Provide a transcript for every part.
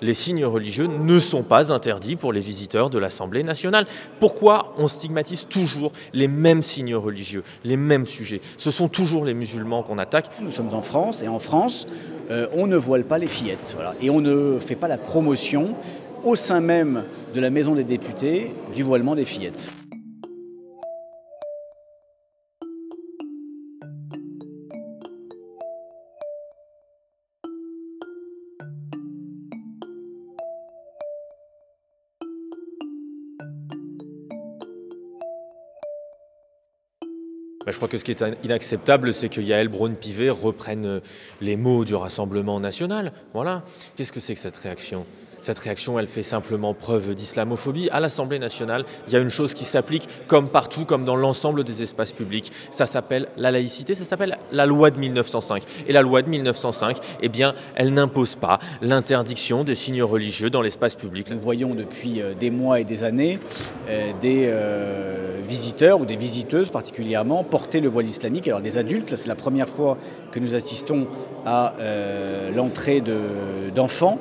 Les signes religieux ne sont pas interdits pour les visiteurs de l'Assemblée nationale. Pourquoi on stigmatise toujours les mêmes signes religieux, les mêmes sujets? Ce sont toujours les musulmans qu'on attaque. Nous sommes en France et en France, on ne voile pas les fillettes. Voilà. Et on ne fait pas la promotion au sein même de la Maison des députés du voilement des fillettes. Je crois que ce qui est inacceptable, c'est que Yaël Braun-Pivet reprenne les mots du Rassemblement national. Voilà. Qu'est-ce que c'est que cette réaction? Cette réaction, elle fait simplement preuve d'islamophobie. À l'Assemblée nationale, il y a une chose qui s'applique comme partout, comme dans l'ensemble des espaces publics. Ça s'appelle la laïcité, ça s'appelle la loi de 1905. Et la loi de 1905, eh bien, elle n'impose pas l'interdiction des signes religieux dans l'espace public. Nous voyons depuis des mois et des années des visiteurs ou des visiteuses particulièrement porter le voile islamique. Alors des adultes, là c'est la première fois que nous assistons à l'entrée d'enfants.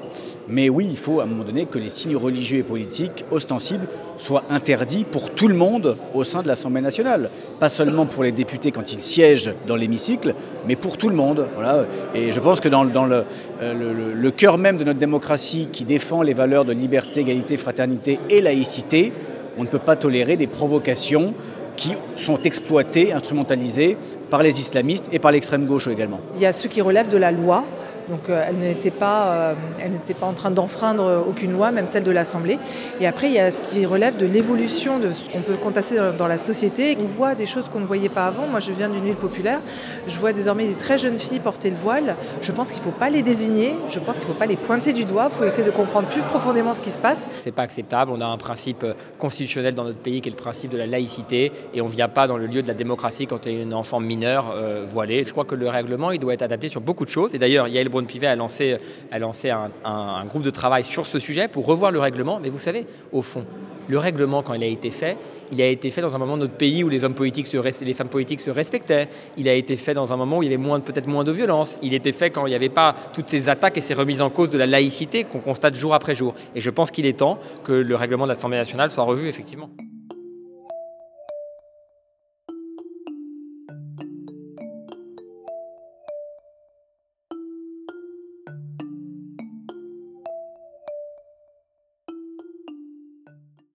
Mais oui, il faut à un moment donné que les signes religieux et politiques ostensibles soient interdits pour tout le monde au sein de l'Assemblée nationale. Pas seulement pour les députés quand ils siègent dans l'hémicycle, mais pour tout le monde. Voilà. Et je pense que dans le cœur même de notre démocratie qui défend les valeurs de liberté, égalité, fraternité et laïcité, on ne peut pas tolérer des provocations qui sont exploitées, instrumentalisées par les islamistes et par l'extrême gauche également. Il y a ceux qui relèvent de la loi. Donc elle n'était pas en train d'enfreindre aucune loi, même celle de l'Assemblée. Et après, il y a ce qui relève de l'évolution de ce qu'on peut constater dans la société. On voit des choses qu'on ne voyait pas avant. Moi, je viens d'une ville populaire. Je vois désormais des très jeunes filles porter le voile. Je pense qu'il ne faut pas les désigner. Je pense qu'il ne faut pas les pointer du doigt. Il faut essayer de comprendre plus profondément ce qui se passe. C'est pas acceptable. On a un principe constitutionnel dans notre pays qui est le principe de la laïcité. Et on ne vient pas dans le lieu de la démocratie quand il y a une enfant mineure voilée. Je crois que le règlement, il doit être adapté sur beaucoup de choses. Et d'ailleurs, Yaël Braun-Pivet a lancé un groupe de travail sur ce sujet pour revoir le règlement. Mais vous savez, au fond, le règlement, quand il a été fait dans un moment de notre pays où les hommes politiques les femmes politiques se respectaient. Il a été fait dans un moment où il y avait peut-être moins de violence. Il était fait quand il n'y avait pas toutes ces attaques et ces remises en cause de la laïcité qu'on constate jour après jour. Et je pense qu'il est temps que le règlement de l'Assemblée nationale soit revu, effectivement.